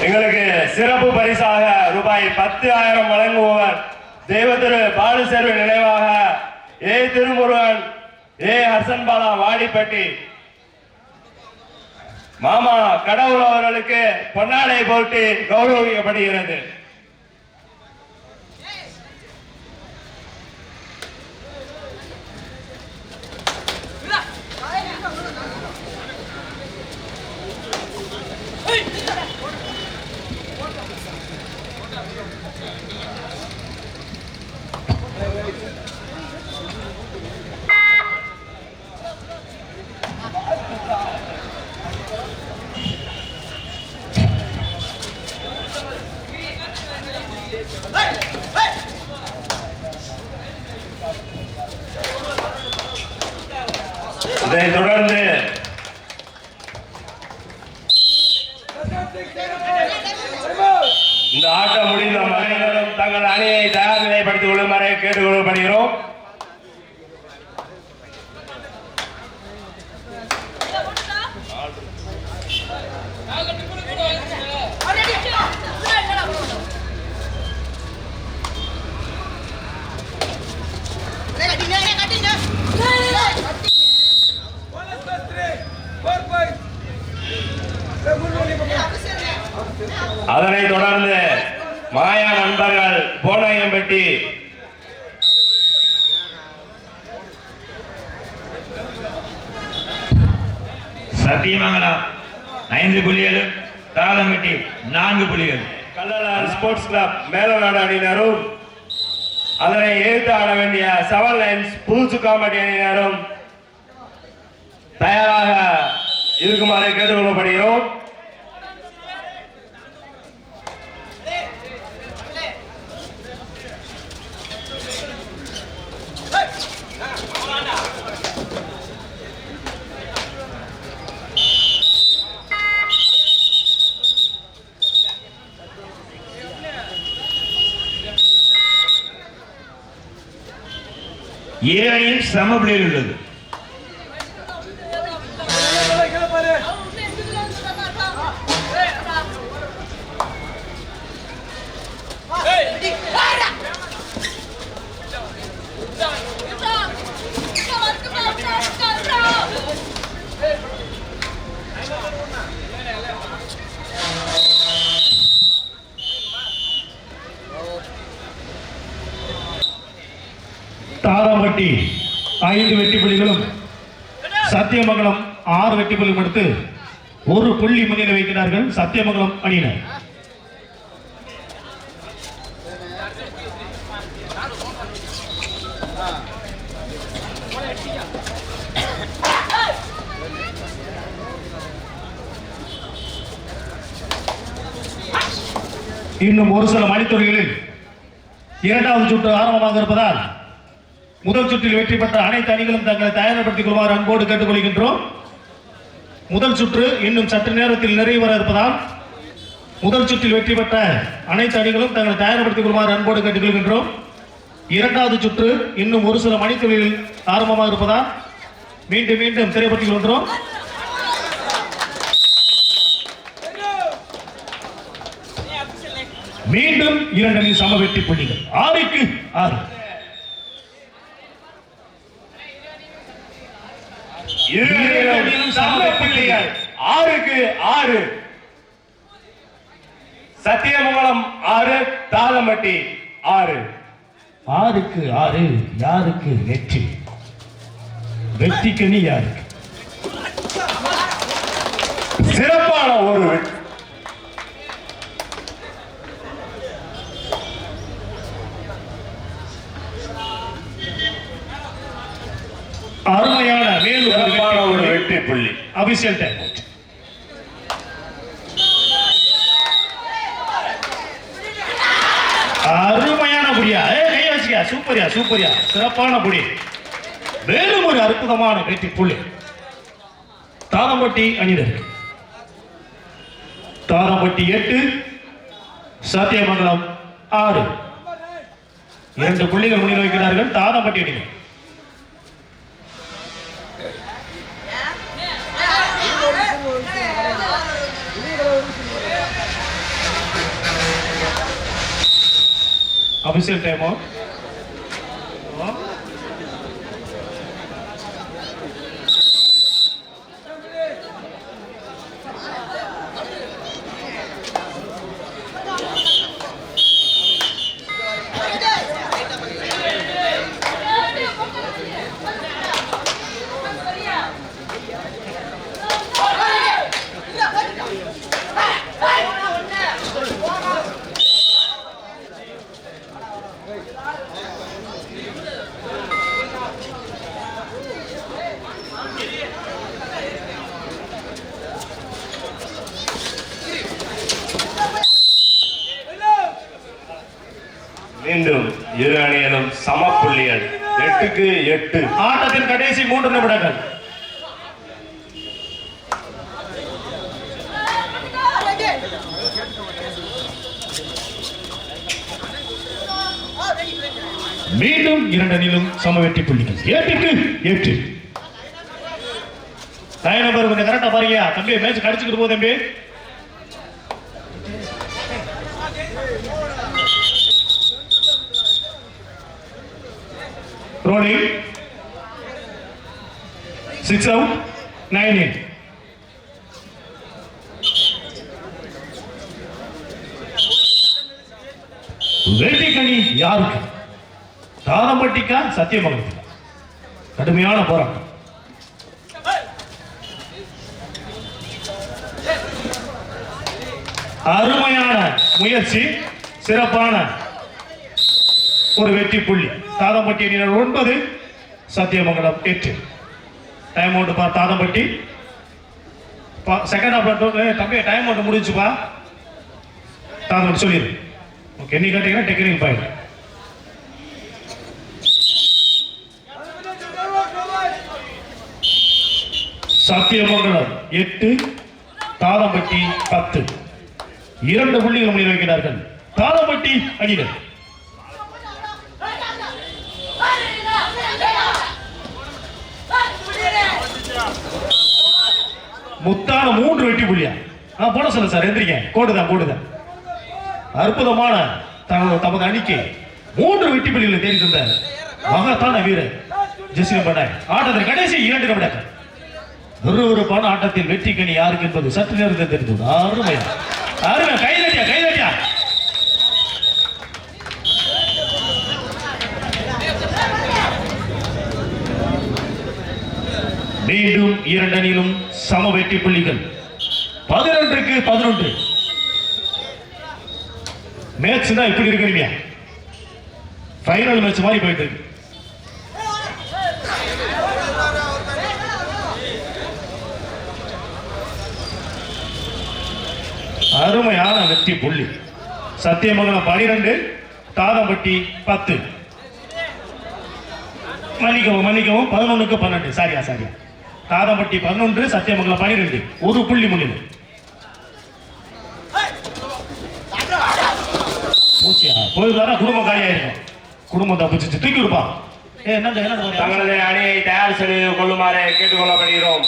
எங்களுக்கு சிறப்பு பரிசாக ரூபாய் 10,000 வழங்குபவர் தெய்வத்திரு பாலுசேர்வு நினைவாக ஏ திருமுருகன் ஏ ஹசன்பாலா வாடிப்பட்டி மாமா கடவுள் அவர்களுக்கு பொன்னாடை போட்டு கௌரவிக்கப்படுகிறது. இதைத் தொடர்ந்து இந்த ஆட்டம் முடிந்த மகளிரும் தங்கள் அணியை தயார் நிலைப்படுத்திக் கொள்ளுமாறு கேட்டுக் கொள்ளப்படுகிறோம். அதனைத் தொடர்ந்து மாயா நண்பர்கள் போனாயம்பட்டி சத்தியமங்கலம் 5 புள்ளிகள், தாளம்பட்டி 4 புள்ளிகள். கல்லலால் ஸ்போர்ட்ஸ் கிளப் மேலநாடு அணியினரும் அதனை எதிர்த்து ஆட வேண்டிய 7 லைன்ஸ் புதுசுக்காம்பட்டி அணியினரும் தயாராக இருக்குமாறு கேட்டுக்கொள்ளப்படுகிறோம். இரு அணியும் சம புள்ளிகள் உள்ளது. தாராம்பட்டி 5 வெற்றி புள்ளிகளும் சத்தியமங்கலம் 6 வெற்றி புள்ளிகளும் எடுத்து 1 புள்ளி முன்னிலை வைக்கிறார்கள் சத்தியமங்கலம் அணியினர். இன்னும் ஒரு சில மணித்துறைகளில் இரண்டாவது சுற்று ஆரம்பமாக இருப்பதால் முதல் சுற்றில் வெற்றி பெற்ற அனைத்து அணிகளும் தங்களை தயார்படுத்திக் கொள்வார் அன்போடு கேட்டுக்கொள்கின்றோம். முதல் சுற்று இன்னும் சற்று நேரத்தில் நிறைவு வர இருப்பதால் முதல் சுற்றில் வெற்றி பெற்ற அனைத்து அணிகளும் தங்களை தயார்படுத்திக் கொள்வார் அன்போடு கேட்டுக்கொள்கின்றோம். இரண்டாவது சுற்று இன்னும் ஒரு சில மணித்துளியில் ஆரம்பமாக இருப்பதால் மீண்டும் மீண்டும் தெரியப்படுத்திக் கொள்கின்றோம். மீண்டும் 2 அணி சம வெற்றி புள்ளிகள் 6க்கு 6. இரு அணிகளும் சம புள்ளிகள் 6க்கு 6. சத்தியமங்கலம் 6, தாளம்பட்டி 6. 6க்கு 6 யாருக்கு வெற்றி? வெற்றிக்கு யாருக்கு? சிறப்பான ஒரு வெற்றி. அருமையான மேலும் ஒரு வெற்றி புள்ளி. Official time out. அருமையான புடியா, கை வச்சுக்க, சூப்பரியா சூப்பரியா, சிறப்பான புடி. மேலும் ஒரு அற்புதமான வெற்றி புள்ளி தாளம்பட்டி அணியினருக்கு. தாளம்பட்டி 8, சத்தியமங்கலம் 6. 2 புள்ளிகள் முன்னிலை வைக்கிறார்கள் தாளம்பட்டி அணியினர். Official time out. மீண்டும் இரு அணிகளும் சம புள்ளிகள் 8க்கு 8. ஆட்டத்தின் கடைசி 3 நிமிடங்கள். மீண்டும் 2 அணியிலும் சம வெற்றி புள்ளிகள் 8க்கு 8. லைன் நம்பர் கொஞ்சம் கரெக்டா பாருங்க தம்பி, மேட்ச் கடிச்சுக்கிட்டு போ தம்பி. Rolling 6 out 9 in. வெற்றி கணி யாருக்கு? தாளம்பட்டிக்கா சத்தியமங்கலத்துக்கா? கடுமையான போராட்டம். அருமையான முயற்சி, சிறப்பான ஒரு வெற்றி புள்ளி. தாளம்பட்டி அணியினர் 9, சத்தியமங்கலம் 8. டைம் அவுட் பா தாளம்பட்டி. செகண்ட் ஹாஃப் தம்பி டைம் அவுட் முடிஞ்சுப்பா. தாளம்பட்டி சொல்லிடு. ஓகே, நீ கேட்டீங்கன்னா டெக்னிக் பாயிண்ட். சத்தியமங்கலம் 8, தாளம்பட்டி 10. 2 புள்ளிகள் முன்னிலை வைக்கிறார்கள் தாளம்பட்டி அணியினர். முத்தான 3 வெற்றி புள்ளியா? போட சொல்ல சார், எந்திரிக்க. கோடுதான். அற்புதமான தமது அணிக்கு 3 வெற்றி புள்ளிகளை தேடி தந்த மகத்தான வீரர் ஜெசிலம் பண்ணாய். ஆட்டத்தின் கடைசி 2 நிமிடங்கள். விறுவிறுப்பான ஆட்டத்தில் வெற்றி கணி யாருக்கு என்பது சற்று நேரத்தில் தெரிந்தது. அருமையா கைதட்டியா. மீண்டும் 2 அணியிலும் சம வெற்றி புள்ளிகள் 11க்கு 11. மேட்ச் தான் இப்படி இருக்கிறீங்க, ஃபைனல் மேட்ச் மாதிரி போயிட்டு இருக்கு. அருமையான வெற்றி புள்ளி. சத்தியமங்கலம் 12, தாளம்பட்டி 10. மன்னிக்கவும் 11க்கு 12. சாரியா தாதம்பட்டி 11, சத்தியமங்கலம் 12. ஒரு புள்ளி முன்னிலை. போயிருந்தாரா குடும்பம் காலியாயிருக்கும். குடும்பம் தப்பிச்சு தூக்கி விடுப்பா. தங்களது அணியை தயார் செய்து கொள்ளுமாறு கேட்டுக்கொள்ளப்படுகிறோம்.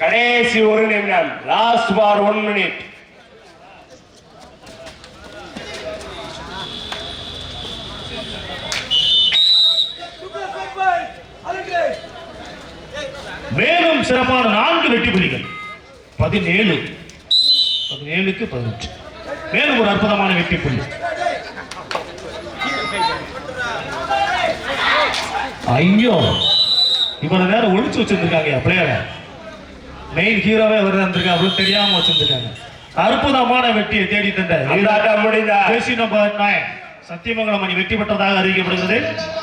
கடைசி ஒரு நிமிடம், லாஸ்ட் ஃபார் 1 மினிட். மேலும் சிறப்பான 4 வெற்றி புலிகள். 17க்கு 18. மேலும் ஒரு அற்புதமான வெற்றி புள்ளி. ஐயோ, இவ்வளவு நேரம் ஒழிச்சு வச்சிருந்திருக்காங்க பிளேயரை. மெயின் ஹீரோவே அவர் இருந்திருக்காங்க, அவ்வளவு தெரியாம வச்சிருந்திருக்காங்க. அற்புதமான வெற்றியை தேடி தந்த முடிந்த நம்பர் 9 சத்தியமங்கலம் அணி வெற்றி பெற்றதாக அறிவிக்கப்படுகிறது.